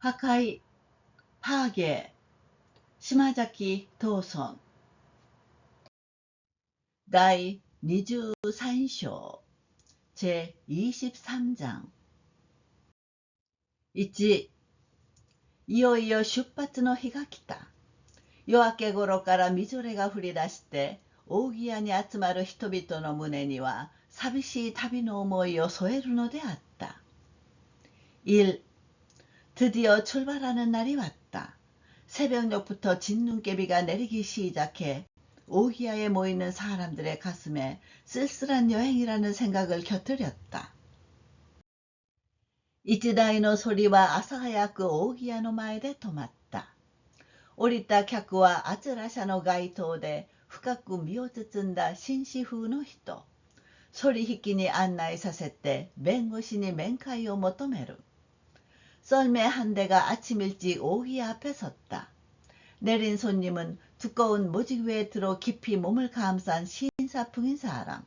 破壊、パーゲー、島崎藤村。第23章제23장 1、いよいよ出発の日が来た。夜明け頃からみぞれが降り出して、扇屋に集まる人々の胸には寂しい旅の思いを添えるのであった。1、 드디어 출발하는 날이 왔다. 새벽녘부터 진눈깨비가 내리기 시작해 오기야에 모이는 사람들의 가슴에 쓸쓸한 여행이라는 생각을 곁들였다. 一台のソリは朝早く扇屋の前で止まった。降りた客はあつら車の街灯で深く身を包んだ紳士風の人。ソリ引きに案内させて弁護士に面会を求める。썰매 한 대가 아침 일찍 오기야 앞에 섰다. 내린 손님은 두꺼운 모직 위에 들어 깊이 몸을 감싼 신사풍인 사람.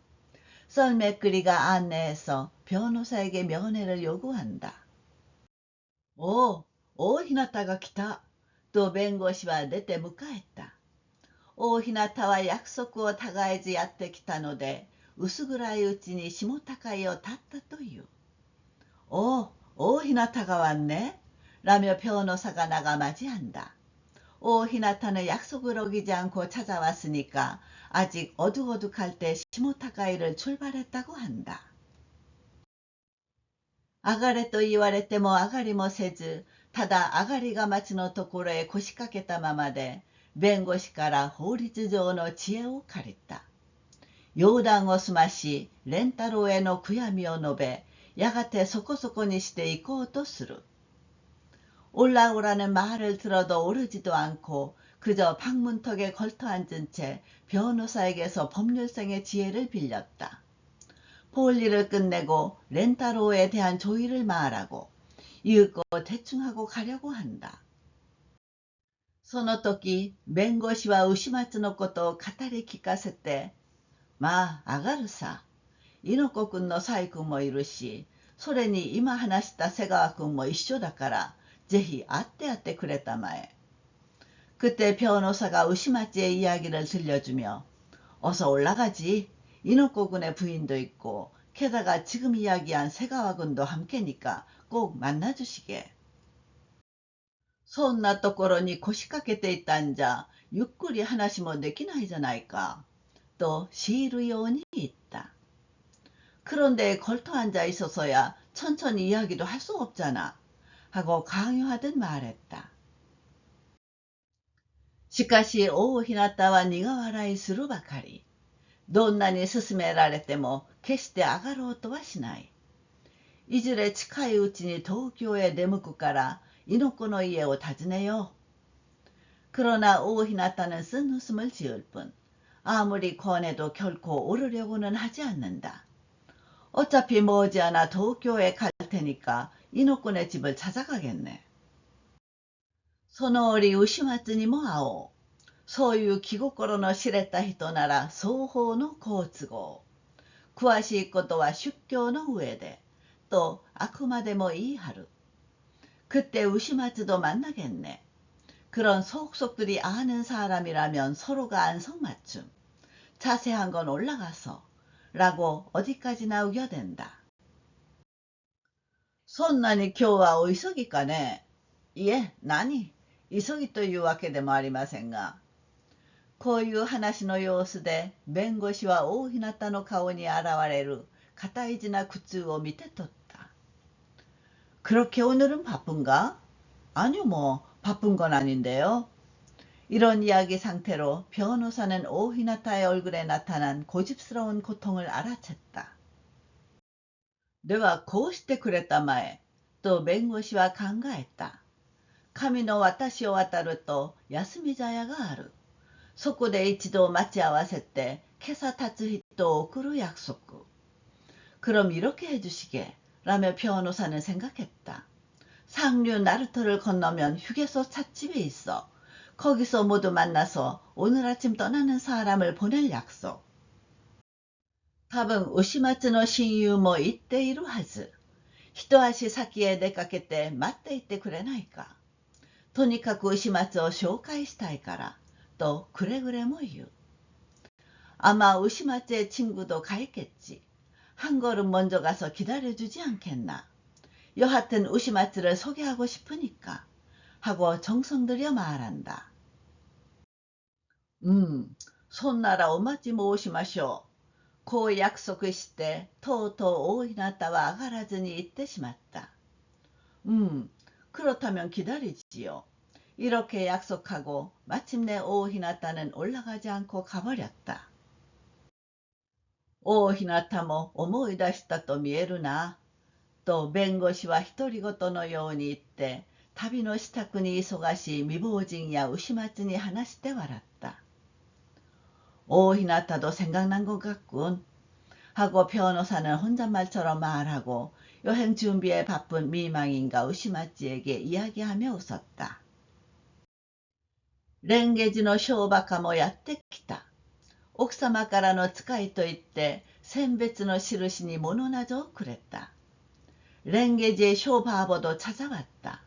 썰매끌이가 안내해서 변호사에게 면회를 요구한다. 오, 히나타가 기타. 또弁護士は出て迎えた。ヒナタは約束をたがえずやってきたので、薄暗いうちに下高井を立ったという。히나타가 왔네. 라며 변호사가 나가 맞이한다. 히나타는 약속을 어기지 않고 찾아왔으니까 아직 어둑어둑할 때下高井를 출발했다고 한다. 上がれと言われても上がりもせず、ただ上がりが待ちのところへ腰掛けたままで、弁護士から法律上の知恵を借りた。要談を済まし、蓮太郎への悔やみを述べ、やがてそこそこにして行こうとする。올라오라는 말을 들어도 오르지도 않고 그저 방문턱에 걸터앉은 채 변호사에게서 법률생의 지혜를 빌렸다. 볼일을 끝내고 렌타로에 대한 조의를 말하고 이윽고 대충하고 가려고 한다. その時、弁護士は牛松のことを語り聞かせて、まあ、上がるさ。猪子くんのサイ君もいるし、それに今話した瀬川くんも一緒だから、ぜひ会ってやってくれたまえ。그때 변호사가 우시마치의 이야기를 들려주며, 어서 올라가지. 이노코 군의 부인도 있고 게다가 지금 이야기한 세가와 군도 함께니까 꼭 만나주시게. そんなところに腰掛けていたんじゃゆっくり話もできないじゃないかと強いるように言った。 그런데 걸터앉아 있어서야 천천히 이야기도 할 수 없잖아 하고 강요하듯 말했다. しかし大日向は苦笑いするばかり。どんなに勧められても決して上がろうとはしない。いずれ近いうちに東京へ出向くから猪子の家を訪ねよう。 그러나 오히나타는 쓴 웃음을 지을 뿐 아무리 권해도 결코 오르려고는 하지 않는다. 어차피 머지않아 도쿄에 갈 테니까 이노꾼의 집을 찾아가겠네. その折牛松にも会おう。そういう気心の知れた人なら双方の好都合。詳しいことは出教の上で。또あくまでも言い張る。 그때 우시마츠도 만나겠네. 그런 속속들이 아는 사람이라면 서로가 안성맞춤. 자세한 건 올라가서 라고 어디까지나 우겨댄다. そんなに今日はお急ぎかね。いえ、何急ぎというわけでもありませんが。こういう話の様子で弁護士は大日向の顔に現れる固い地な苦痛を見て取った。 그렇게 오늘은 바쁜가? 아니요, 뭐 바쁜 건 아닌데요. 이런 이야기 상태로 변호사는 오히나타의 얼굴에 나타난 고집스러운 고통을 알아챘다. 내가 こうしてくれたまえと弁護士は考えた。神の私を渡ると休み茶屋がある。そこで一度待ち合わせて今朝立つ人を送る約束。 그럼 이렇게 해주시게 라며 변호사는 생각했다. 상류 나루터를 건너면 휴게소 찻집이 있어. 거기서 모두 만나서 오늘 아침 떠나는 사람을 보낼 약속. 답은 우시마츠의 親友も言っているはず。一足先へ出かけて待っていてくれないか。とにかく牛松を紹介したいから、とくれぐれも言う。아마 우시마츠의 친구도 가있겠지. 한 걸음 먼저 가서 기다려주지 않겠나. 여하튼 우시마츠를 소개하고 싶으니까. 하고 정성들여 말한다. 손나라 오마지 모시마쇼. 고 약속을 시때 토토 오히나타와 아가라즈니 이때 시맞다. 그렇다면 기다리지요. 이렇게 약속하고 마침내 오히나타는 올라가지 않고 가버렸다. 오히나타も思い出したと見えるな。と弁護士は独り言のように言って、旅の支度に忙しい未亡人や牛松に話して笑った。오히나타도 생각난 것 같군. 하고 변호사는 혼잣말처럼 말하고 여행 준비에 바쁜 미망인가 우시마츠에게 이야기하며 웃었다. 렌게지노 쇼바카もやってきた。奥様からの使いと言って選別の印に物などをくれた。랭게지의 쇼바보도 찾아왔다.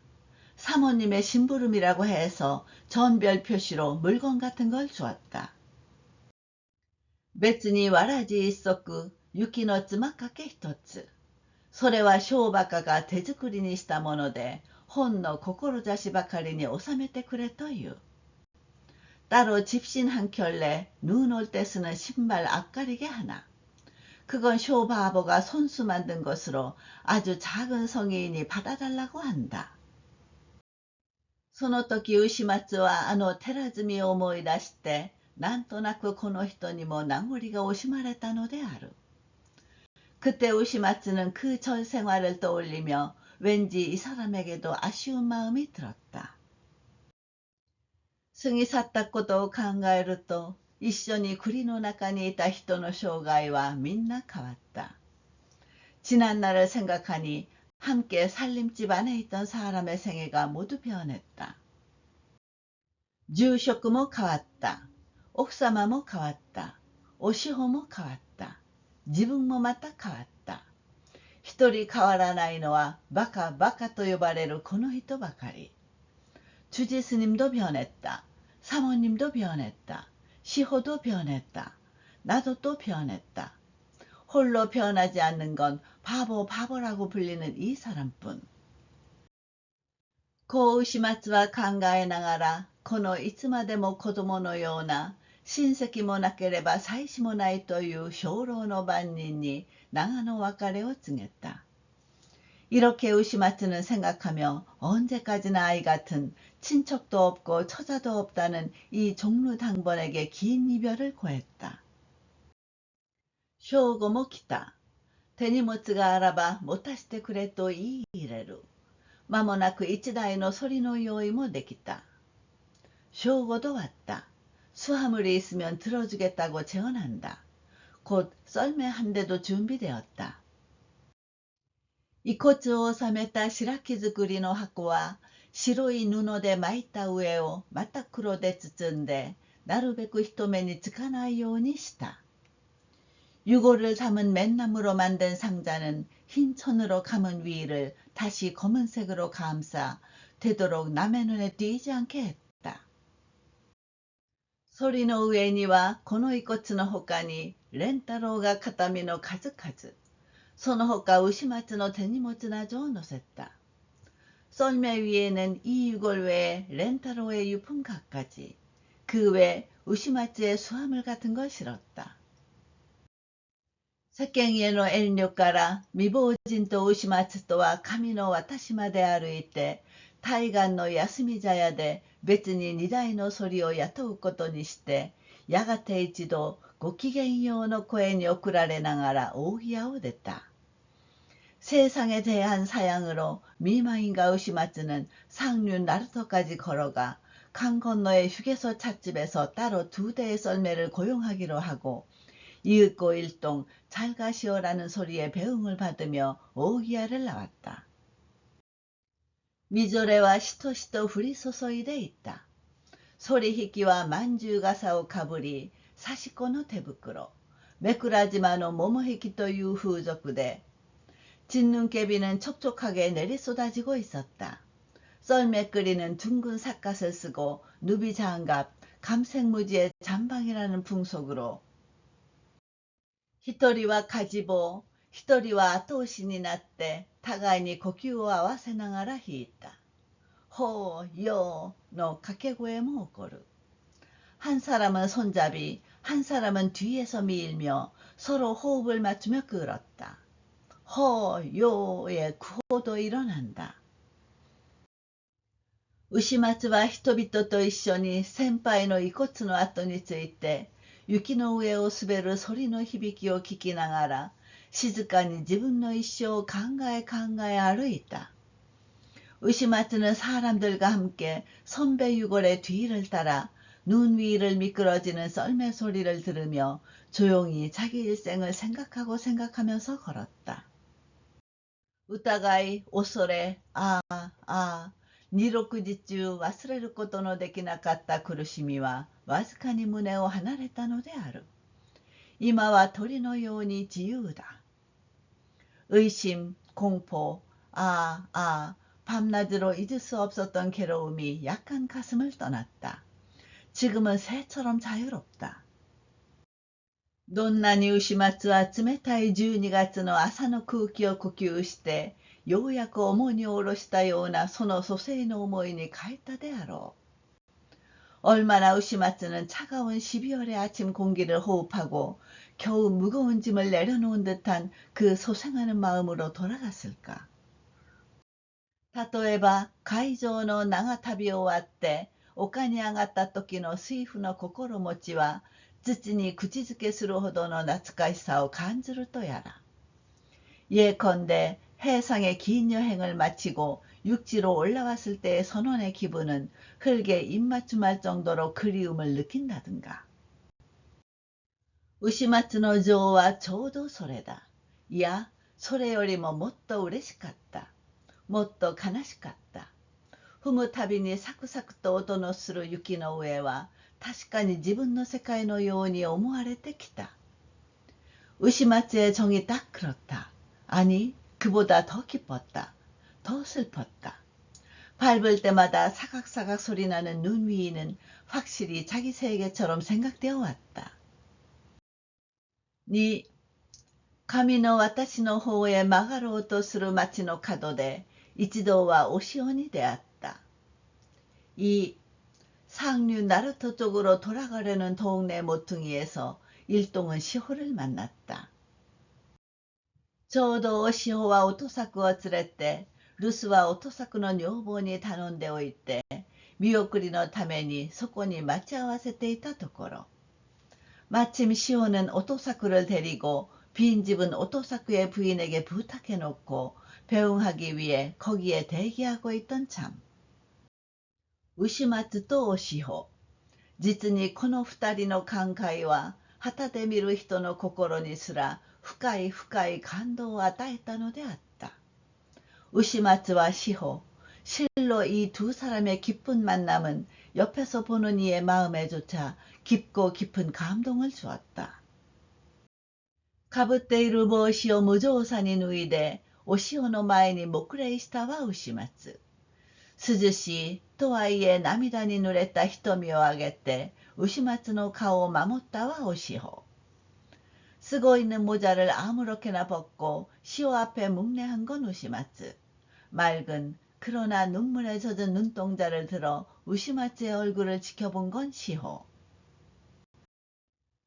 사모님의 심부름이라고 해서 전별 표시로 물건 같은 걸 주었다. 別にわらじ一足、雪のつまかけ一つ。それは商馬家が手作りにしたもので、本の志ばかりに収めてくれという。따로 집신 한 켤레, 눈 올 때 쓰는 신발 앞가리개 하나. 그건 쇼바아보가 손수 만든 것으로 아주 작은 성의인이 받아달라고 한다. その時牛松は寺積を思い出して、なんとなくこの人にも名残が惜しまれたのである。그때 우시마츠는 그 절 생활을 떠올리며 왠지 이 사람에게도 아쉬운 마음이 들었다.過ぎ去ったことを考えると、一緒に栗の中にいた人の生涯はみんな変わった。지난 날을 생각하니 함께 살림집 안에 있던 사람의 생애가 모두 변했다. 주식も変わった。奥様も変わった。おしほも変わった。自分もまた変わった。一人変わらないのはバカバカと呼ばれるこの人ばかり。주지스님도 변했다. 사모님도 변했다. 시호도 변했다. 나도 또 변했다. 홀로 변하지 않는 건 바보라고 불리는 이 사람뿐. こう牛松は考えながら、このいつまでも子供のような、親戚もなければ妻子もないという兵糧の番人に長の別れを告げた。이렇게 우시마츠는 생각하며 언제까지나 아이 같은 친척도 없고 처자도 없다는 이 종루당번에게 긴 이별을 고했다. 쇼고も来た。手荷物があらば持たせてくれと言い入れる。間もなく一台のソリの用意もできた。쇼고도 왔다. 수화물이 있으면 들어주겠다고 제언한다. 곧 썰매 한 대도 준비되었다. 遺骨を収めた白木造りの箱は白い布で巻いた上をまた黒で包んでなるべく人目につかないようにした。유골을 담은 맨나무로 만든 상자는 흰 천으로 감은 위를 다시 검은색으로 감싸 되도록 남의 눈에 띄지 않게 했다. そりの上にはこの遺骨の他に蓮太郎が形見の数々。その他牛松の手荷物などを乗せた。썰매 위에는 이 유골 외에 렌타로의 유품 갖가지, 그 외 우시마츠의 수화물 같은 걸 실었다. 世間への遠慮から未亡人と牛松とは神の私まで歩いて対岸の休み茶屋で別に2台のそりを雇うことにしてやがて一度ごきげんようの声に送られながら扇屋を出た。 세상에 대한 사양으로 미망인가 우시마츠는 상류 나루터까지 걸어가 강 건너의 휴게소 찻집에서 따로 2대의 썰매를 고용하기로 하고 이윽고 일동 잘 가시오라는 소리에 배웅을 받으며 오기야를 나왔다. 미조레와 시토시토 불이 소소이돼 있다. 소리히키와 만주가사오 가부리 사시코노 테부쿠로 메쿠라지마노 모모히키という風俗で 진눈깨비는 촉촉하게 내리쏟아지고 있었다. 썰매 끓이는 둥근 삿갓을 쓰고 누비 장갑, 감색무지의 잠방이라는 풍속으로 히토리와 가지보, 히토리와 토신이 나って互いに呼吸を合わせながら弾いた。ほう、ようの掛け声も起こる。한 사람은 손잡이, 한 사람은 뒤에서 밀며 서로 호흡을 맞추며 끌었다. 허, 요의 구호도 일어난다. 우시마츠와 히토비토と一緒に先輩の遺骨の後について雪の上を滑るソリの響きを聞きながら静かに自分の一生を考え歩いた。우시마츠는 사람들과 함께 선배 유골의 뒤를 따라 눈 위를 미끄러지는 썰매 소리를 들으며 조용히 자기 일생을 생각하면서 걸었다. 우타가이 오소레 아二六時中忘れることのできなかった苦しみはわずかに胸を離れたのである。今は鳥のように自由だ。의심, 공포, 밤낮으로 잊을 수 없었던 괴로움이 약간 가슴을 떠났다. 지금은 새처럼 자유롭다. どんなに牛松は冷たい12月の朝の空気を呼吸してようやく重荷を下ろしたようなその蘇生の思いに帰ったであろう。 얼마나 우시마츠는 차가운 12월의 아침 공기를 호흡하고 겨우 무거운 짐을 내려놓은 듯한 그 소생하는 마음으로 돌아갔을까. 例えば海上の長旅を終わって丘に上がった時の水夫の心持ちは土に口づけするほどの懐かしさを感じるとやら。 예컨대 해상의 긴 여행을 마치고 육지로 올라왔을 때의 선원의 기분은 흙에 입맞춤할 정도로 그리움을 느낀다든가. 우시마츠의 조와 저도 소래다.いや、それよりももっと嬉しかった。もっと悲しかった。踏むたびにサクサクと音のする雪の上は確かに自分の世界のように思われてきた。 우시마츠의 정이 딱 그렇다. 아니, 그보다 더 기뻤다. 더 슬펐다. 밟을 때마다 사각사각 소리나는 눈 위는 확실히 자기 세계처럼 생각되어 왔다. 2. 神の私の方へ曲がろうとする町の角で一同はお塩に出会った。 2. 상류 나루토 쪽으로 돌아가려는 동네 모퉁이에서 일동은 시호를 만났다. ちょうどシホは音作を連れて留守は音作の女房に頼んでおいて見送りのためにそこに待ち合わせていたところ 마침 시호는 오토사쿠를 데리고 빈집은 오토사쿠의 부인에게 부탁해놓고 배웅하기 위해 거기에 대기하고 있던 참. 우시마츠と시호。実にこの二人の感慨は旗で見る人の心にすら深い深い感動を与えたのであった。 우시마츠와 시호, 실로 이 두 사람의 기쁜 만남은 옆에서 보는 이의 마음에조차 깊고 깊은 감동을 주었다. かぶっている帽子を無造作に脱いでお塩の前に黙礼したは牛松。涼しいとはいえ涙に濡れた瞳を上げて牛松の顔を守ったはお塩。 쓰고 있는 모자를 아무렇게나 벗고 시호 앞에 묵례한 건 우시마츠. 맑은 그러나 눈물에 젖은 눈동자를 들어 우시마츠의 얼굴을 지켜본 건 시호.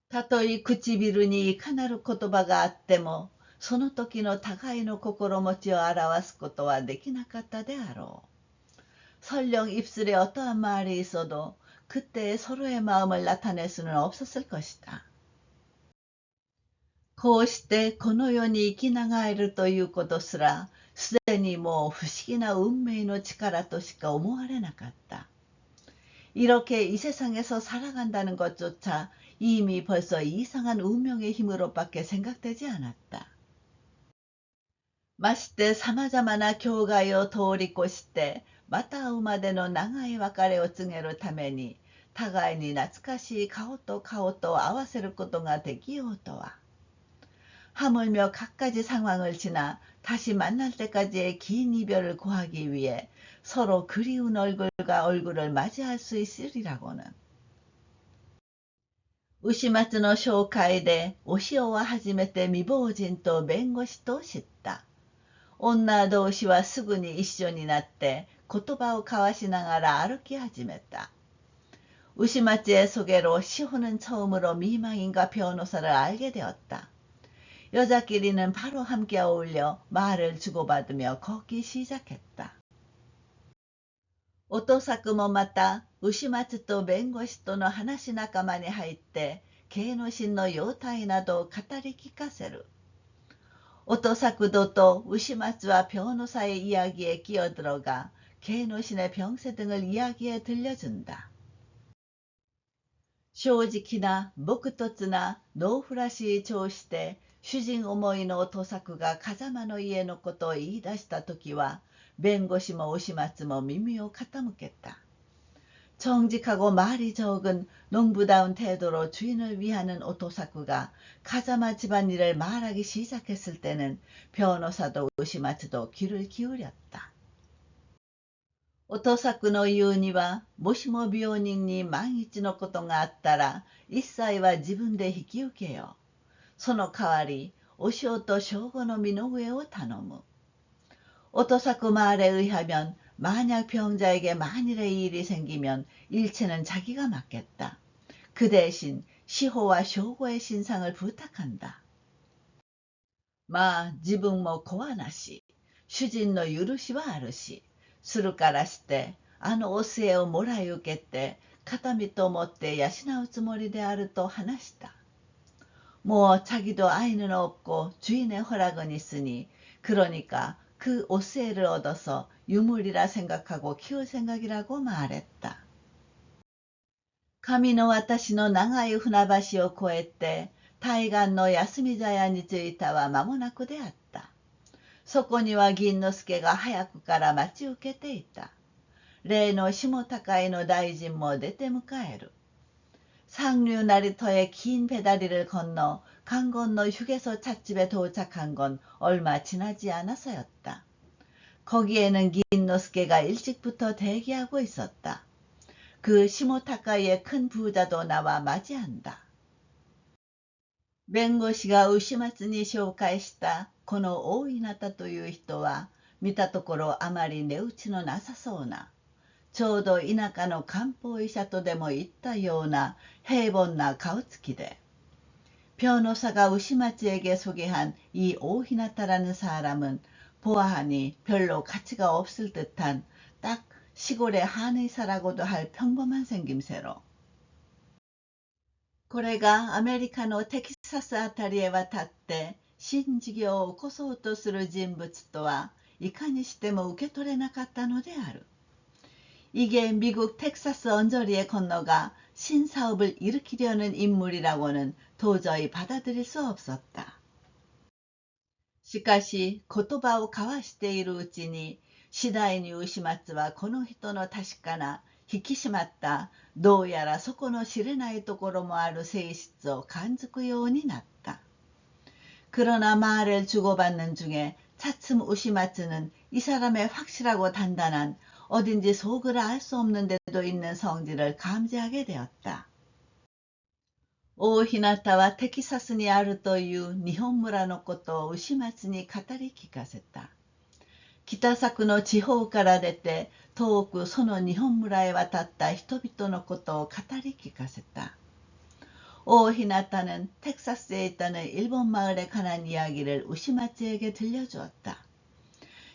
たとえ口びるにいかなる言葉があってもその時の互いの心持ちを表すことはできなかったであろう。 설령 입술에 어떠한 말이 있어도 그때의 서로의 마음을 나타낼 수는 없었을 것이다. こうしてこの世に生きながるということすらすでにもう不思議な運命の力としか思われなかった。 이렇게 이 세상에서 살아간다는 것조차 이미 벌써 이상한 운명의 힘으로밖에 생각되지 않았다. まして様々な境界を通り越してまた会うまでの長い別れを告げるために互いに懐かしい顔と顔と合わせることができようとは。 하물며 갖가지 상황을 지나 다시 만날 때까지의 긴 이별을 고하기 위해 서로 그리운 얼굴과 얼굴을 맞이할 수 있으리라고는. 우시마츠の紹介でお塩は初めて未亡人と弁護士と知った。女同士はすぐに一緒になって言葉を交わしながら歩き始めた。우시마츠의 소개로 시호는 처음으로 미망인과 변호사를 알게 되었다. 여자끼리는 바로 함께 어울려 말을 주고받으며 걷기 시작했다. 오토사쿠もまた牛松と弁護士との話仲間に入って芸能人の容態などを語り聞かせる。오토사쿠도 우시마츠와 변호사의 이야기에 끼어들어가 개노신의 병세 등을 이야기에 들려준다. 正直な朴突なノーフラしい調子で主人思いのオ作が風間の家のことを言い出したときは弁護士も牛松も耳を傾けた。 정직하고 말이 적은 농부다운 태도로 주인을 위하는 오토사쿠가 가자마 집안일을 말하기 시작했을 때는 변호사도 우시마츠도 귀를 기울였다. おとさくの言うには、もしも病人に万一のことがあったら、一切は自分で引き受けよう。その代わり、お塩と正午の身の上を頼む。오토사쿠 말에 의하면 만약 병자에게 만일의 일이 생기면 일체는 자기가 맡겠다. 그 대신 시호와 쇼고의 신상을 부탁한다. 마, 지붕も怖なし、主人の許しはあるし、するからして、あのお末をもらい受けて、形見と思って養うつもりであると話した。뭐 자기도 아이는 없고 주인의 허락은 있으니 그러니까 그 오스에를 얻어서 유물이라 생각하고 키울 생각이라고 말했다. 神の私の長い船橋を越えて対岸の休み茶屋に着いたは間もなくであった。そこには銀之助が早くから待ち受けていた。例の下高井の大臣も出て迎える。상류 나리터의 긴 배다리를 건너 강건너 휴게소 찻집에 도착한 건 얼마 지나지 않아서였다. 거기에는 긴노스케가 일찍부터 대기하고 있었다. 그 시모타카이의 큰 부자도 나와 맞이한다. 弁護士が牛松に紹介したこの大稲田という人は見たところあまり値打ちのなさそうなちょうど田舎の漢方医者とでも言ったような平凡な顔つきで변호사가 우시마츠에게 소개한 이 오히나타라는 사람은 보아하니 별로 가치가 없을 듯한 딱 시골의 한의사라고도 할 평범한 생김새로 これがアメリカのテキサスあたりへ渡って新事業を起こそうとする人物とはいかにしても受け取れなかったのである。이게 미국 텍사스 언저리에 건너가 신사업을 일으키려는 인물이라고는 도저히 받아들일 수 없었다. しかし言葉を交わしているうちに次第に牛松はこの人の確かな引き締まったどうやら底の知れないところもある性質を感づくようになった。 그러나 말을 주고받는 중에 차츰 우시마츠는 이 사람의 확실하고 단단한 어딘지 속을 알 수 없는 데도 있는 성질을 감지하게 되었다. 大日向はテキサスにあるという日本村のことを牛松に語り聞かせた。北作の地方から出て遠くその日本村へ渡った人々のことを語り聞かせた。오히나타는 텍사스에 있다는 일본 마을에 관한 이야기를 우시마츠에게 들려주었다.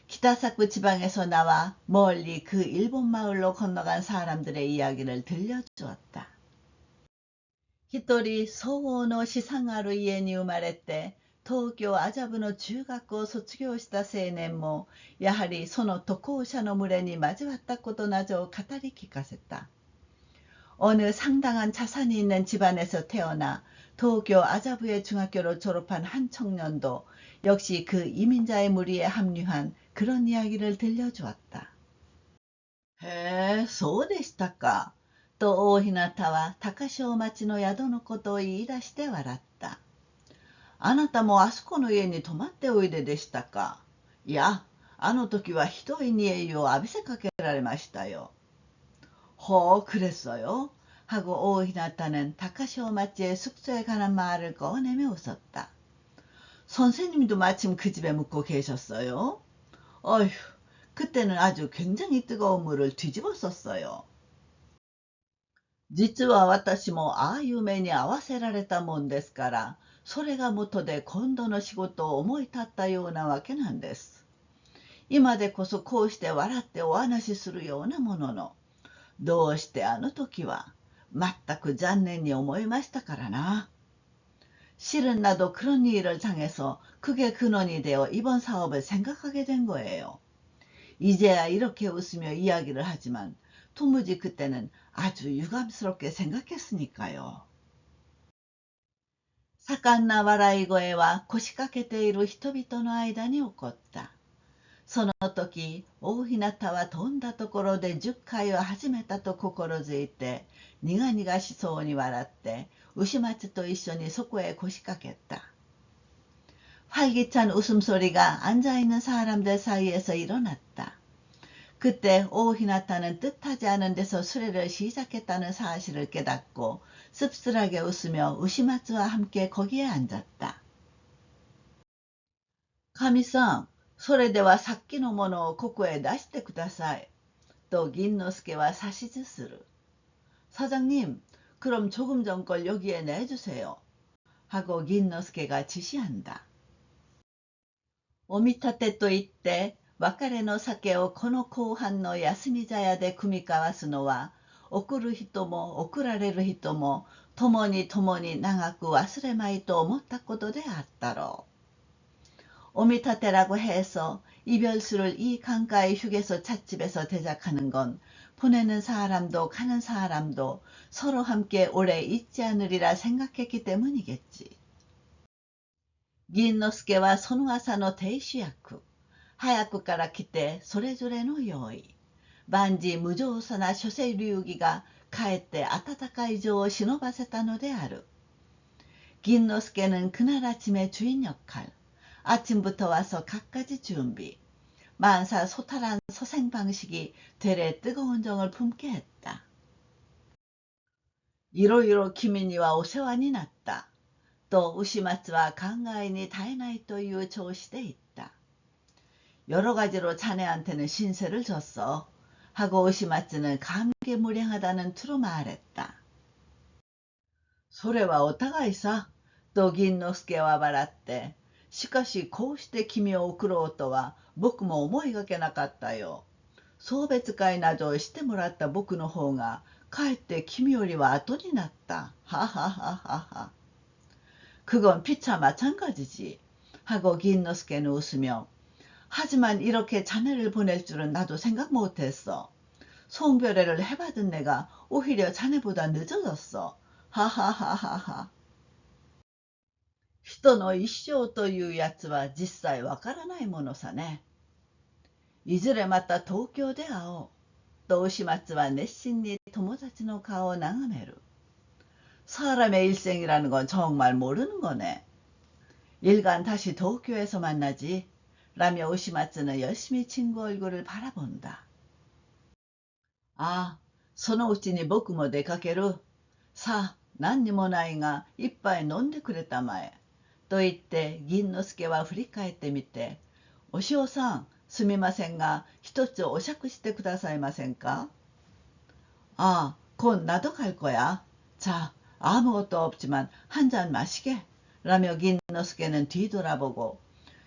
기타사쿠 지방에서 나와 멀리 그 일본 마을로 건너간 사람들의 이야기를 들려주었다. 히토리 소호노 시상하루家に生まれて東京麻布の中学を卒業した青年もやはりその渡航者の群れに交わったことなどを語り聞かせた。 어느 상당한 자산이 있는 집안에서 태어나 도쿄 아자부의 중학교를 졸업한 한 청년도 역시 그 이민자의 무리에 합류한 그런 이야기를 들려주었다. 해, そうでしたか。と大日向は高潮町の宿のことを言い出して笑った。あなたもあそこの家に泊まっておいででしたか。いや、あの時はひどい匂いを浴びせかけられましたよ。호, 그랬어요? 하고 오히나타는 다카시오 마치의 숙소에 가는 말을 꺼내며 웃었다. 선생님도 마침 그 집에 묵고 계셨어요? 어휴, 그때는 아주 굉장히 뜨거운 물을 뒤집어 썼어요. 実は私もああいう目に遭わせられたもんですから、それが元で今度の仕事を思い立ったようなわけなんです。今でこそこうして笑ってお話しするようなものの、どうしてあの時は全く残念に思いましたからな。 실은 나도 그런 일을 당해서 그게 근원이 되어 이번 사업을 생각하게 된 거예요. 이제야 이렇게 웃으며 이야기를 하지만 도무지 그때는 아주 유감스럽게 생각했으니까요. 盛んな笑い声は腰掛けている人々の間に起こった。その時、大日向は飛んだところで10回を始めたと心づいて、苦々しそうに笑って、牛松と一緒にそこへ腰掛けた。활기찬 웃음소리가 앉아있는 사람들 사이에서 일어났다. 그때 오히나타는 뜻하지 않은 데서 수레를 시작했다는 사실을 깨닫고 씁쓸하게 웃으며 우시마츠와 함께 거기에 앉았다. 가미상, それではさっきのものをここへ出してください。또 긴노스케와 사시즈스를. 사장님, 그럼 조금 전 걸 여기에 내주세요. 하고 긴노스케가 지시한다. 오미타테と言って別れの酒をこの後半の休み茶屋で酌み交わすのは、送る人も送られる人も共に長く忘れまいと思ったことであったろう。 오미타테라고 해서 이별수를 이 강가의 휴게소 찻집에서 대작하는 건 보내는 사람도 가는 사람도 서로 함께 오래 있지 않으리라 생각했기 때문이겠지. 긴노스케와 소노아사의 대주役、早くから来てそれぞれの用意。万事無造作な諸生流儀がかえって温かい情を忍ばせたのである。긴노스케는 그날 아침에 주인 역할, 아침부터 와서 갖가지 준비, 만사 소탈한 소생 방식이 되레 뜨거운 정을 품게 했다. 이로이로 기민이와 오세환이 났다. 또 우시마츠와 강가인이 다해나이という調子で言った. 여러 가지로 자네한테는 신세를 졌어. 하고 우시마츠는 감개무량하다는 투로 말했다. それはお互いさ。と銀之助は笑って、しかしこうして君を送ろうとは僕も思いがけなかったよ。送別会などしてもらった僕の方がかえって君よりは後になった。ははははは。그건 피차 마찬가지지. 하고 긴노스케는 웃으며, 하지만 이렇게 자네를 보낼 줄은 나도 생각 못했어. 송별회를 해받은 내가 오히려 자네보다 늦어졌어. 하하하하하. 人の一生というやつは実際わからないものさね。いずれまた東京で会おう。と牛松は熱心に友達の顔を眺める。사람의 일생이라는 건 정말 모르는 거네. 일간 다시 도쿄에서 만나지. 라며 우시마츠는 열심히 친구 얼굴을 바라본다. 아, そのうちに僕も出かける。さあ、何にもないが一杯飲んでくれたまえ。と言って銀之助は振り返ってみて、お塩さん、すみませんが、一つお酌してくださいませんか。아, 곧 나도 갈 거야. 자, 아무것도 없지만 한 잔 마시게. 라며 긴노스케는 뒤돌아보고,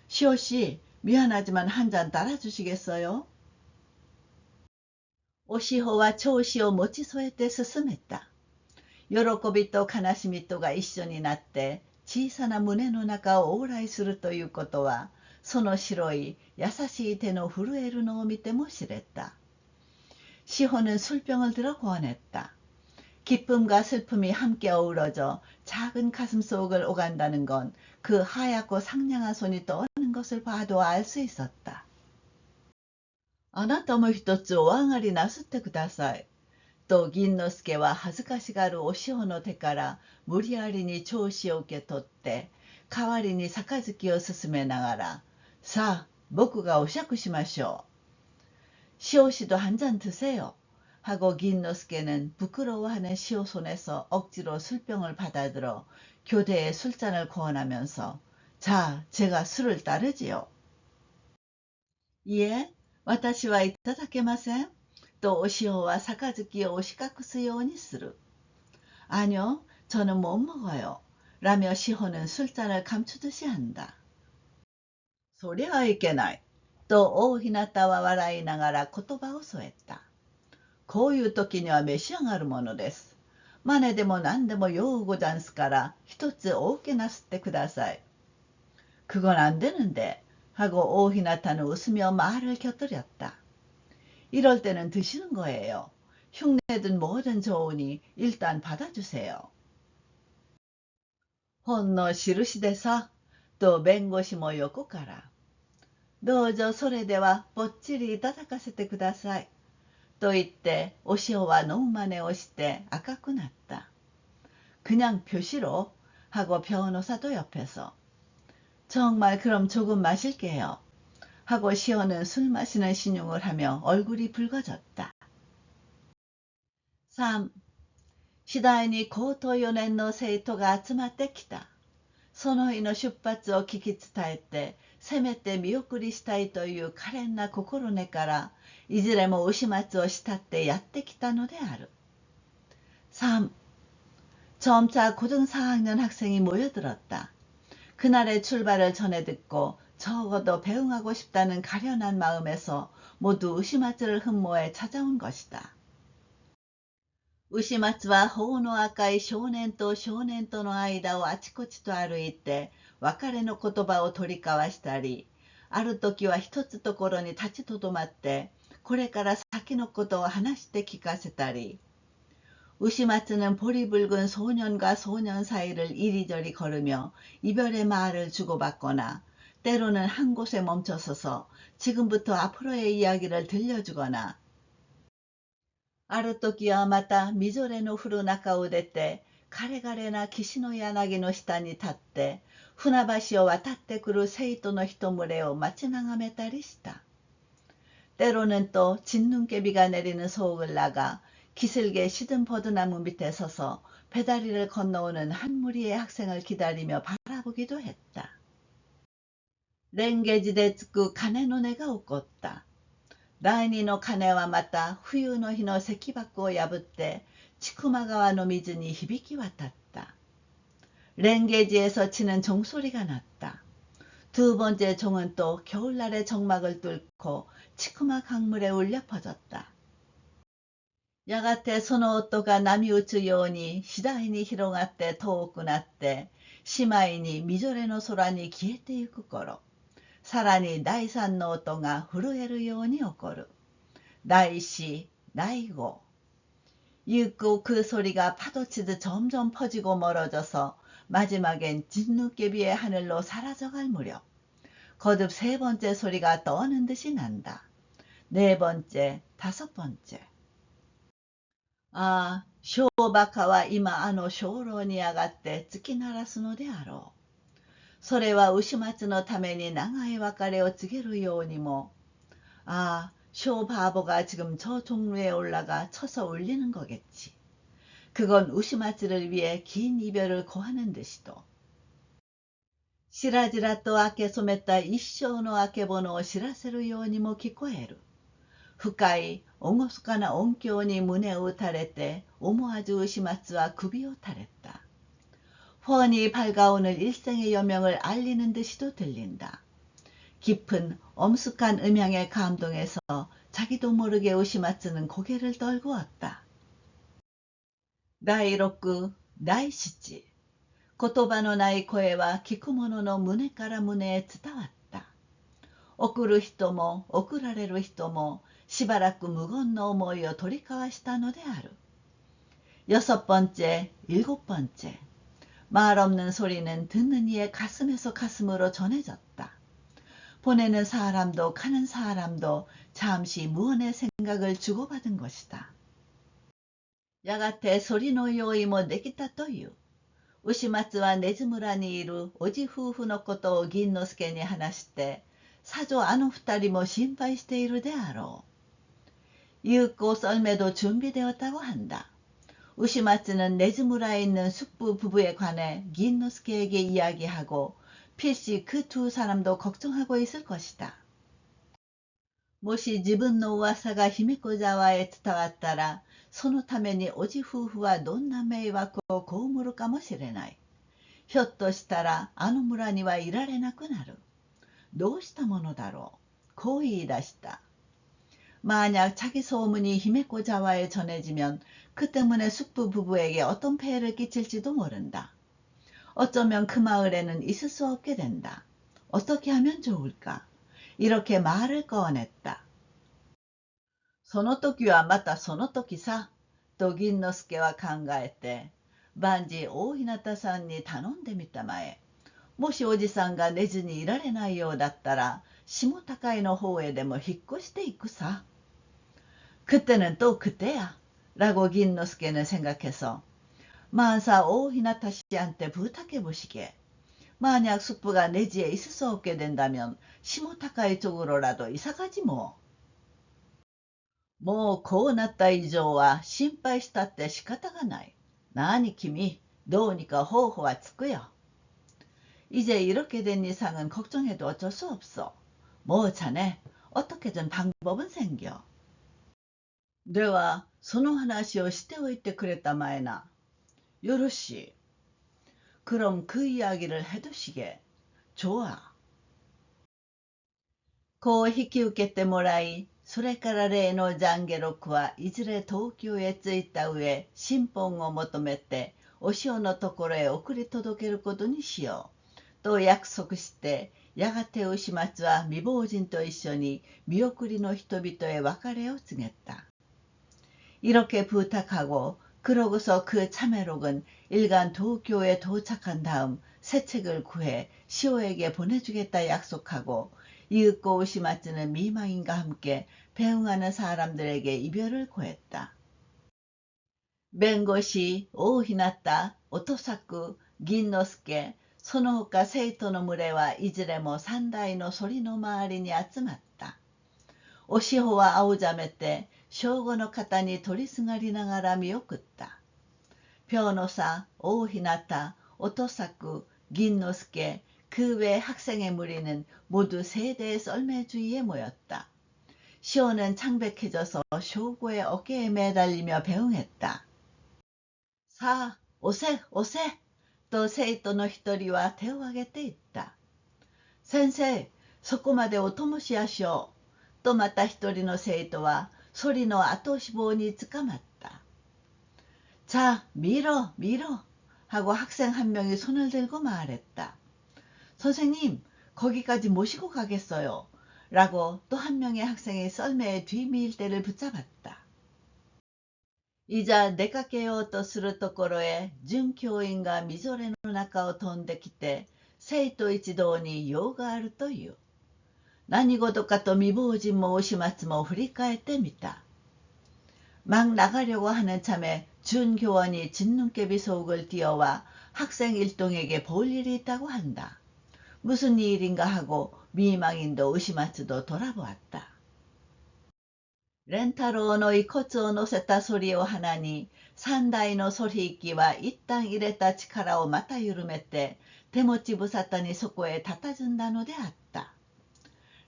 시오씨, 미안하지만 한 잔 따라주시겠어요? 오시호와 초오시오 모치소에て 進めた。喜びと悲しみとが一緒になって小さな胸の中を往来するということは、その白い優しい手の震えるのを見ても知れた。시호는 술병을 들어 권했다. 기쁨과 슬픔이 함께 어우러져 작은 가슴 속을 오간다는 건 그 하얗고 상냥한 손이 떠오르는 것을 봐도 알 수 있었다. あなたも一つお上がりなすってください。と銀之助は恥ずかしがるお塩の手から無理やりに調子を受け取って、代わりに杯を勧めながら、さあ、僕がお酌しましょう。시오씨도 한 잔 드세요. 하고 긴노스케는 부끄러워하는 시오 손에서 억지로 술병을 받아들어 교대에 술잔을 거원하면서 자, 제가 술을 따르지요. 예, 私は いただけません? 또 시오와 사카즈키を 오시카쿠스ようにする. 아니요, 저는 못 먹어요. 라며 시호는 술잔을 감추듯이 한다. そりゃいけない. 또 오히나타와 笑いながら言葉を添えた。こういう時には召し上がるものです。マネでも何でもようござんすから一つお受けなすってください。그건 안 되는데 하고 오히나타는 웃으며 말을 곁들였다. 이럴 때는 드시는 거예요. 흉내든 뭐든 좋으니 일단 받아주세요. 혼노 시루시대사 또 맹고시 모横から どうぞそれではぼっちりいただかせてください。と言ってお塩は飲む真似をして赤くなった。그냥 표시로 하고 변호사도 옆에서 정말 그럼 조금 마실게요. 하고 시호는 술 마시는 신용을 하며 얼굴이 붉어졌다. 3. 次第に高等4年の生徒が集まってきた。その日の出発を聞き伝えてせめて見送りしたいという可憐な心根からいずれも牛松を慕ってやってきたのである。3. 점차 고등 4학년 학생이 모여들었다. 그날의 출발을 전해 듣고 적어도 배웅하고 싶다는 가련한 마음에서 모두 우시마츠를 흠모해 찾아온 것이다. 우시마츠와 호우의 赤い少年と少年との間をあちこちと歩いて別れの言葉を取り交わしたり、ある時は一つところに立ちとどまってこれから先のことを話して聞かせたり、우시마츠는 볼이 붉은 소년과 소년 사이를 이리저리 걸으며 이별의 말을 주고받거나 때로는 한 곳에 멈춰서서 지금부터 앞으로의 이야기를 들려주거나 ある時はまたみぞれの降る中を出て枯れ枯れな岸の柳の下に立って船橋を渡ってくる生徒の一群れを待ち眺めたりした。 때로는 또 진눈깨비가 내리는 소옥을 나가 기슭에 시든 버드나무 밑에 서서 배다리를 건너오는 한 무리의 학생을 기다리며 바라보기도 했다. 랭게지대つく鐘の音が起こった。第二の鐘はまた冬の日の石箔を破って千曲川の水に響き渡った。 랭게지에서 치는 종소리가 났다. 두 번째 종은 또 겨울날의 정막을 뚫고 치쿠마 강물에 울려 퍼졌다. やがてその音が波打つように次第に広がって遠くなってしまいにみぞれの空に消えてゆく頃、さらに第三の音が震えるように起こる。第四、第五。 윷고 그 소리가 파도치듯 점점 퍼지고 멀어져서 마지막엔 진눈깨비의 하늘로 사라져갈 무렵 거듭 세 번째 소리가 떠오는 듯이 난다. 네 번째, 다섯 번째. 아, 쇼바카와 이마 아노 쇼로に上がって突き鳴らすのであろう。それは牛松のために長い別れを告げるようにも、아, 쇼 바보가 지금 저 종루에 올라가 쳐서 울리는 거겠지. 그건 우시마츠를 위해 긴 이별을 고하는 듯이도. しらじらと明け染めた一生の明けぼのを知らせるようにも聞こえる。深い厳かな音響に胸を打たれて思わず牛松は首を垂れた。 훤히 밝아오는 일생의 여명을 알리는 듯이도 들린다. 깊은 엄숙한 음향에 감동해서 자기도 모르게 우시마츠는 고개를 떨구었다. 第六、第七。言葉のない声は聞く者の胸から胸へ伝わった。送る人も送られる人もしばらく無言の思いを取り交わしたのである。 여섯 번째, 일곱 번째. 말 없는 소리는 듣는 이의 가슴에서 가슴으로 전해졌다. 보내는 사람도 가는 사람도 잠시 무언의 생각을 주고받은 것이다. やがてソリの用意もできたという。牛松は根津村にいるおじ夫婦のことを銀之助に話して、さぞあの二人も心配しているであろう。유고 썰매도 준비되었다고 한다. 우시마츠는 네즈무라에 있는 숙부 부부에 관해 긴노스케에게 이야기하고 필시 그 두 사람도 걱정하고 있을 것이다. もし自分の噂が卑弥呼沢へ伝わったら、そのためにおじ夫婦はどんな迷惑を被るかもしれない。ひょっとしたらあの村にはいられなくなる。どうしたものだろう。こう言い出した。만약 자기 소문이 히메코 자와에 전해지면 그 때문에 숙부 부부에게 어떤 폐해를 끼칠지도 모른다. 어쩌면 그 마을에는 있을 수 없게 된다. 어떻게 하면 좋을까? 이렇게 말을 꺼냈다. その時はまたその時さ、と銀之助は考えて、万事大日向さんに頼んでみたまえ。もしおじさんが寝ずにいられないようだったら、下高井の方へでも引っ越していくさ。그때는 또 그때야. 라고 긴노스케는 생각해서 만사 오히나타 씨한테 부탁해 보시게. 만약 숙부가 내지에 있을 수 없게 된다면 시모타카이 쪽으로라도 이사가지 뭐. もうこうなった以上は心配したって仕方がない。何君、どうにか方法はつくよ。이제 이렇게 된 이상은 걱정해도 어쩔 수 없어. 뭐 자네, 어떻게든 방법은 생겨. では、その話をしておいてくれたまえな。よろしい。그럼 그 이야기를 해두시게. 좋아. こう引き受けてもらい、それから例のジャンゲロクはいずれ東京へ着いた上、新本を求めて、お塩のところへ送り届けることにしよう。と約束して、やがて牛松は未亡人と一緒に見送りの人々へ別れを告げた。이렇게 부탁하고 그러고서 그 참외록은 일간 도쿄에 도착한 다음 새 책을 구해 시오에게 보내주겠다 약속하고 이윽고 오시마츠는 미망인과 함께 배웅하는 사람들에게 이별을 고했다. 맹고시, 오히나타, 오토사쿠, 긴노스케, その他生徒の群れはいずれも三台の反の周りに集まった。おしほは青ざめて、正午の肩に取りすがりながら見送った。변호사, 오히나타, 오토사쿠, 긴노스케, 그 외 학생의 무리는 모두 세대의 썰매 주위에 모였다. 시오는 창백해져서 쇼고의 어깨에 매달리며 배웅했다. 사, 오세, 오세! と生徒の一人は手を挙げて言った。先生、そこまでお供しやしょう。とまた一人の生徒は、ソリの後押し棒につかまった。자, 밀어, 밀어. 하고 학생 한 명이 손을 들고 말했다. 선생님, 거기까지 모시고 가겠어요. 라고 또 한 명의 학생이 썰매의 뒷밀대를 붙잡았다. 이자 내가 깨요とするところへ准教員がみぞれの中を飛んできて生徒一同に用があるという。何事かと未亡人も牛松も振り返ってみた。막 나가려고 하는 참에 준 교원이 진눈깨비 속을 뛰어와 학생 일동에게 볼 일이 있다고 한다. 무슨 일인가 하고 미망인도 의시마츠도 돌아보았다. 렌타로의の遺骨を乗せたソリを鼻に、三台のソリ引きは一旦入れた力をまた緩めて、手持ち無沙汰にそこへ佇んだのであった。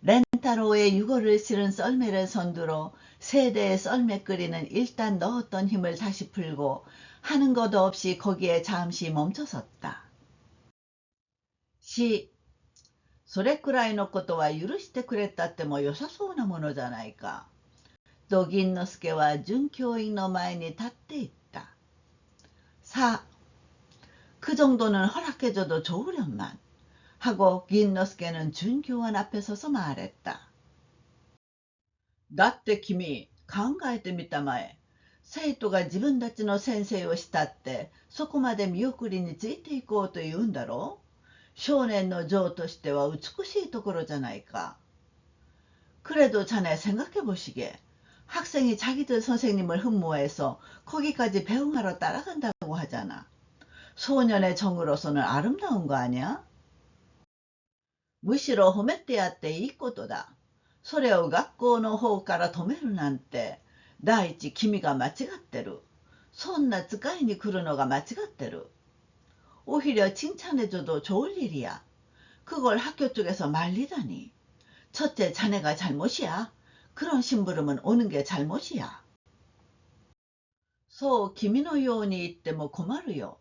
렌타로의 유골을 실은 썰매를 선두로 세대의 썰매끌이는 일단 넣었던 힘을 다시 풀고 하는 것도 없이 거기에 잠시 멈춰섰다. それくらいのことは許してくれたっても良さそうなものじゃないか。と銀之助は准教員の前に立って言った。사, 그 정도는 허락해줘도 좋으련만. 하고 긴노스케는 준교원 앞에 서서 말했다. だって君、考えてみたまえ。生徒が自分たちの先生を慕って、そこまで見送りについていこうと言うんだろう。少年の情としては美しいところじゃないか。그래도 자네 생각해보시게. 학생이 자기들 선생님을 흠모해서 거기까지 배웅하러 따라간다고 하잖아. 소년의 정으로서는 아름다운 거 아니야? むしろ褒めてやっていいことだ。それを学校の方から止めるなんて、第一君が間違ってる。そんな使いに来るのが間違ってる。오히려 칭찬해줘도 좋을 일이야. 그걸 학교 쪽에서 말리다니. 첫째, 자네가 잘못이야. 그런 심부름은 오는 게 잘못이야. そう君のように言っても困るよ。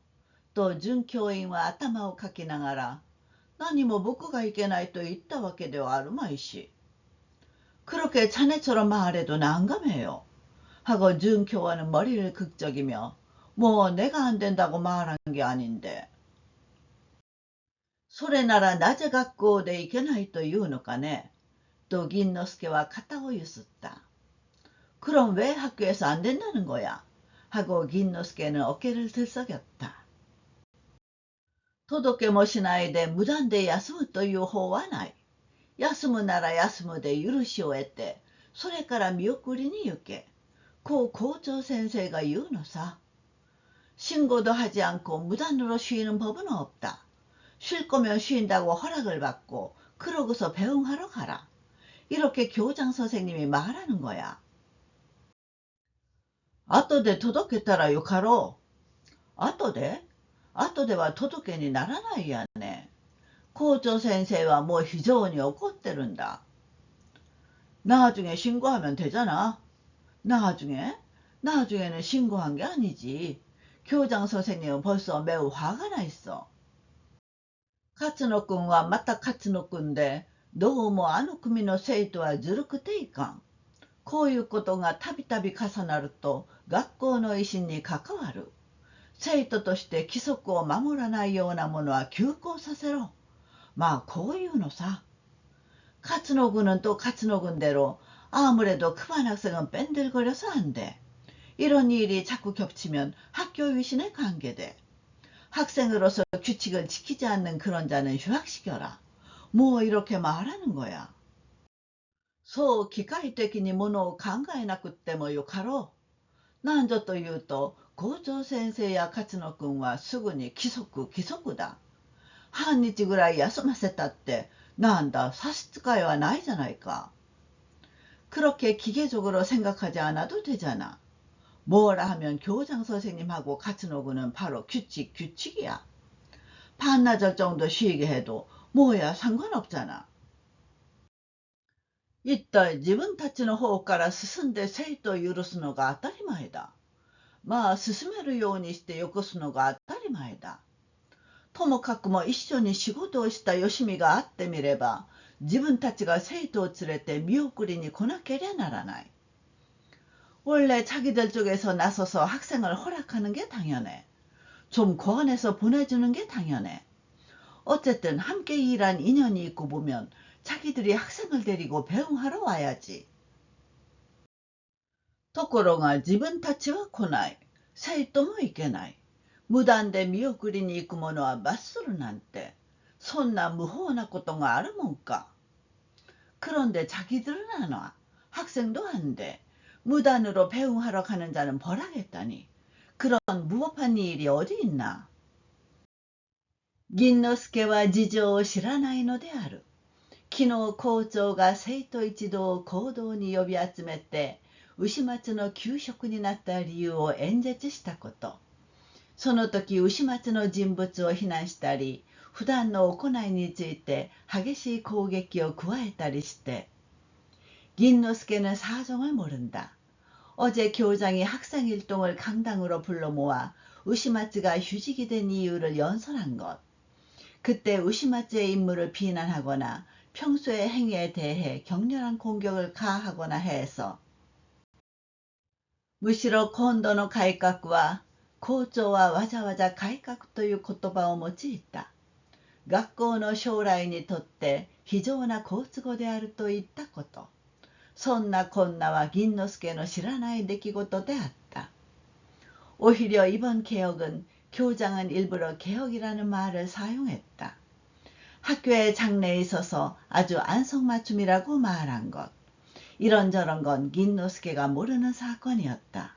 と准教員は頭をかきながら、何も僕がいけないと言ったわけではあるまいし。그렇게 자네처럼 말해도 난감해요. 하고 준 교원은 머리를 극적이며 뭐 내가 안 된다고 말한 게 아닌데. それならなぜ学校でいけないというのかねと銀之助は肩をゆすった。그럼 왜 학교에서 안 된다는 거야? 하고銀之助는 어깨를 들썩였다. 届けもしないで無断で休むという法はない。休むなら休むで許しを得て、それから見送りに行け。こう校長先生が言うのさ。신고도 하지 않고 무단으로 쉬는 법은 없다. 쉴 거면 쉰다고 허락을 받고 그러고서 배웅하러 가라. 이렇게 교장 선생님이 말하는 거야. 後で届けたらよかろう。後で後では届けにならないやね。校長先生はもう非常に怒ってるんだ。나중에 신고하면 되잖아. 나중에는 신고한 게 아니지. 교장 선생님은 벌써 매우 화가 나 있어. 勝野くんはまた勝野くんで、どうもあの組の生徒はずるくていかん。こういうことがたびたび重なると学校の威信に関わる。生徒として規則を守らないようなものは休校させろ。まあこういうのさ。勝野군은 또勝野군대로 아무래도 급한 학생은 뺀들거려서 안 돼. 이런 일이 자꾸 겹치면 학교 위신에 관계돼. 학생으로서 규칙을 지키지 않는 그런 자는 휴학시켜라. 뭐 이렇게 말하는 거야. そう機械的にものを考えなくってもよかろう。なんぞというと、校長先生や勝野くんはすぐに規則だ。半日ぐらい休ませたって、なんだ差し支えはないじゃないか。그렇게 기계적으로 생각하지 않아도 되잖아. 뭐라 하면 교장 선생님하고勝野군은 바로 규칙이야. 반나절 정도 쉬게 해도 뭐야 상관없잖아. 一体自分たちの方から進んで生徒を許すのが当たり前だ。まあ進めるようにしてよこすのが当たり前だ。ともかくも一緒に仕事をしたよしみがあってみれば、自分たちが生徒を連れて見送りに来なけりゃならない。원래 자기들 쪽에서 나서서 학생을 허락하는 게 당연해. 좀 권해서 보내주는 게 당연해. 어쨌든 함께 일한 인연이 있고 보면 자기들이 학생을 데리고 배웅하러 와야지. ところが自分たちは来ない。生徒も行けない。無断で見送りに行く者は罰するなんて、そんな無法なことがあるもんか。그런데 자기들은 안 와. 학생도 안 돼. 무단으로 배웅하러 가는 자는 벌하겠다니. 그런 무법한 일이 어디 있나. 銀之助は事情を知らないのである。昨日校長が生徒一同を講堂に呼び集めて、牛松の給食になった理由を演説したこと。その時牛松の人物を非難したり、普段の行いについて激しい攻撃を加えたりして、銀之助는 사정을 모른다. 어제 교장이 학생 일동을 강당으로 불러 모아 우시마츠가 휴직이 된 이유를 연설한 것. 그때 우시마츠의 임무를 비난하거나 평소의 행위에 대해 격렬한 공격을 가하거나 해서 むしろ今度の改革は、校長はわざわざ改革という言葉を用いた。学校の将来にとって非常な好都合であるといったこと。そんなこんなは銀之助の知らない出来事であった。오히려 이번 개혁은 교장은 일부러 개혁이라는 말을 사용했다. 학교의 장래에 있어서 아주 안성맞춤이라고 말한 것. 이런저런 건銀之助가 모르는 사건이었다.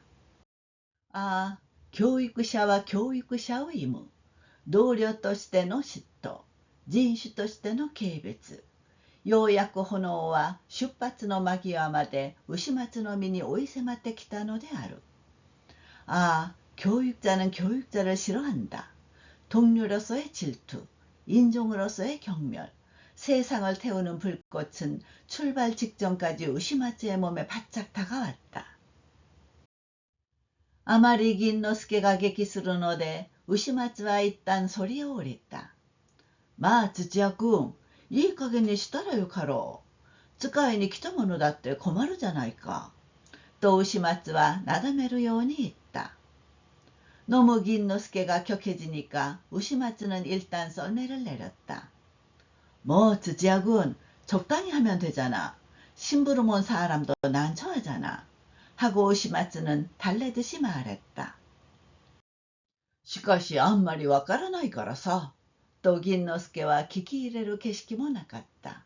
아, 교육자와 교육자의 의무. 同僚としての嫉妬、人種としての軽蔑。ようやく炎は出発の間際まで牛松の身に追い迫ってきたのである。아, 교육자는 교육자를 싫어한다. 동료로서의 질투, 인종으로서의 경멸, 세상을 태우는 불꽃은 출발 직전까지 우시마츠의 몸에 바짝 다가왔다. 아마리 긴노스케가 객기するので 우시마츠は一旦そりを降りた。まあ土屋君、いい加減にしたらよかろう。使いに来たものだって困るじゃないか。と牛松はなだめるように言った。너무 긴노스케가 격해지니까 우시마츠는 일단 썰매를 내렸다. 뭐 쯔지야군 적당히 하면 되잖아. 심부름 온 사람도 난처하잖아. 하고 우시마츠는 달래듯이 말했다. しかしあんまりわからないからさ。と銀之助は聞き入れる景色もなかった。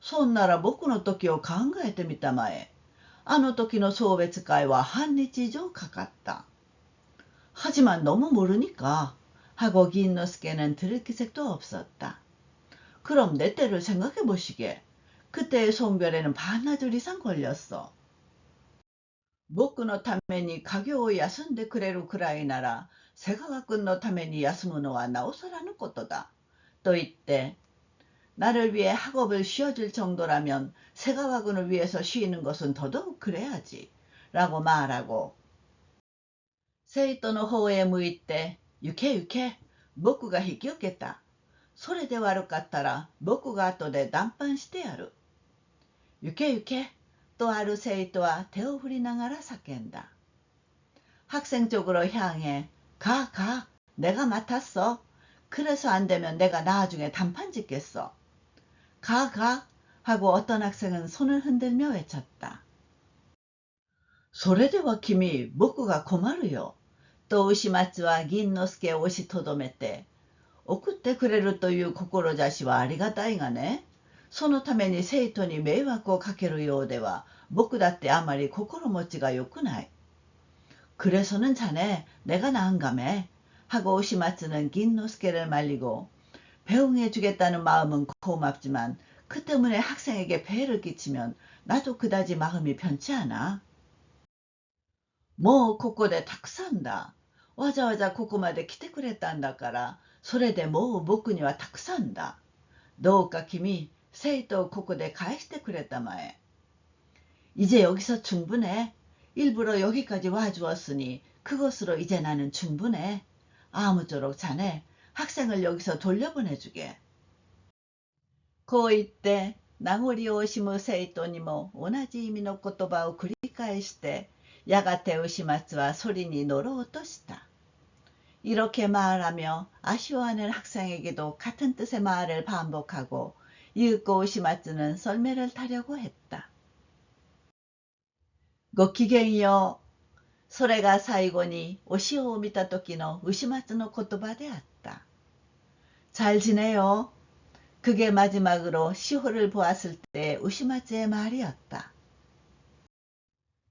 そんなら僕の時を考えてみたまえ。あの時の送別会は半日以上かかった。하지만 너무 모르니까 하고 긴노스케는 들을 기색도 없었다. 그럼 내 때를 생각해 보시게. 그때의 송별회는 반나절 이상 걸렸어. 僕のために家業を休んでくれるくらいなら瀬川君のために休むのはなおさらぬことだ。と言って、나를 위해 학업을 쉬어줄 정도라면瀬川君을 위해서 쉬는 것은 더더욱 그래야지. 라고 말하고, 生徒の方へ向いて、行け行け、僕が引き受けた。それで悪かったら僕が後で談判してやる。行け行け、とある生徒は手を振りながら叫んだ。학생 쪽으로 향해, 가, 가, 내가 맡았어. 그래서 안 되면 내가 나중에 단판 짓겠어. 가, 가, 하고 어떤 학생은 손을 흔들며 외쳤다. それでは君、僕が困るよ。と牛松は銀之助を押しとどめて、送ってくれるという志はありがたいがね、そのために生徒に迷惑をかけるようでは、僕だってあまり心持ちが良くない。그래서는 자네, 내가 난감해. 하고 우시마츠는 긴노스케를 말리고, 배웅해 주겠다는 마음은 고맙지만 그 때문에 학생에게 폐해를 끼치면 나도 그다지 마음이 편치 않아. もうここでたくさんだ。わざわざここまで来てくれたんだから、それでもう僕にはたくさんだ。どうか君、生徒をここで返してくれたまえ。이제 여기서 충분해. 일부러 여기까지 와주었으니 그것으로 이제 나는 충분해. 아무쪼록 자네, 학생을 여기서 돌려보내주게. こう言って、名残を惜しむ生徒にも同じ意味の言葉を繰り返して、やがて牛松はソリに乗ろうとした。이렇게 말하며 아쉬워하는 학생에게도 같은 뜻의 말을 반복하고 이윽고 우시마츠는 썰매를 타려고 했다. ごきげんよう。それが最後にお潮を見た時の牛松の言葉であった。잘 지내요. 그게 마지막으로 시호를 보았을 때 우시마츠의 말이었다.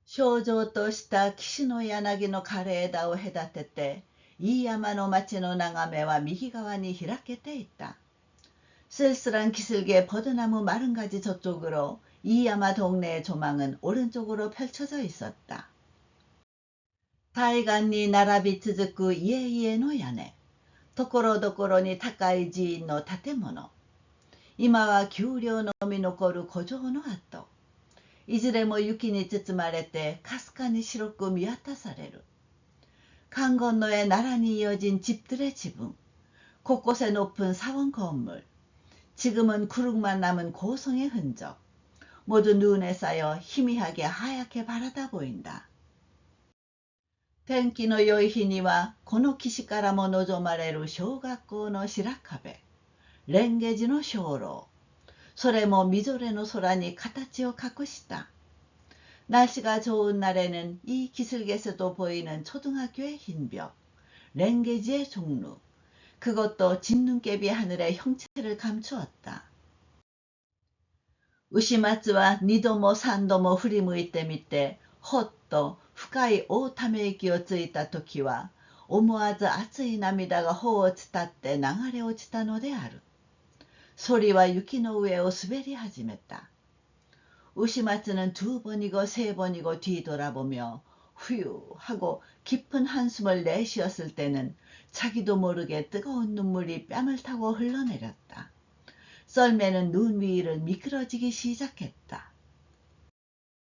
焦々とした岸の柳の枯れ枝を隔てて、いい山の町の眺めは右側に開けていた。쓸쓸한 기슭의 버드나무 마른 가지 저쪽으로 이야마 동네의 조망은 오른쪽으로 펼쳐져 있었다. 対岸に並び続く家々の屋根、ところどころに高い寺院の建物、今は丘陵のみ残る古城の跡、いずれも雪に包まれてかすかに白く見渡される。강건로에 나란히 이어진 집들의 지붕, 곳곳에 높은 사원 건물, 지금은 구름만 남은 고성의 흔적, 모두 눈에 쌓여 희미하게 하얗게 바라다 보인다. 天気の良い日にはこの岸からも望まれる小学校の白壁、レンゲ寺の鐘楼、それもみぞれの空に形を隠した。 날씨가 좋은 날에는 이 기슭에서도 보이는 초등학교의 흰벽, 랭게지의 종루, 그것도 진눈깨비 하늘의 형체를 감추었다. 牛松は二度も三度も振り向いてみて、ほっと深い大ため息をついたときは、思わず熱い涙が頬を伝って流れ落ちたのである。ソリは雪の上を滑り始めた。우시마츠는 2번이고 3번이고 뒤돌아보며 휴 하고 깊은 한숨을 내쉬었을 때는 자기도 모르게 뜨거운 눈물이 뺨을 타고 흘러내렸다. 썰매는 눈 위를 미끄러지기 시작했다.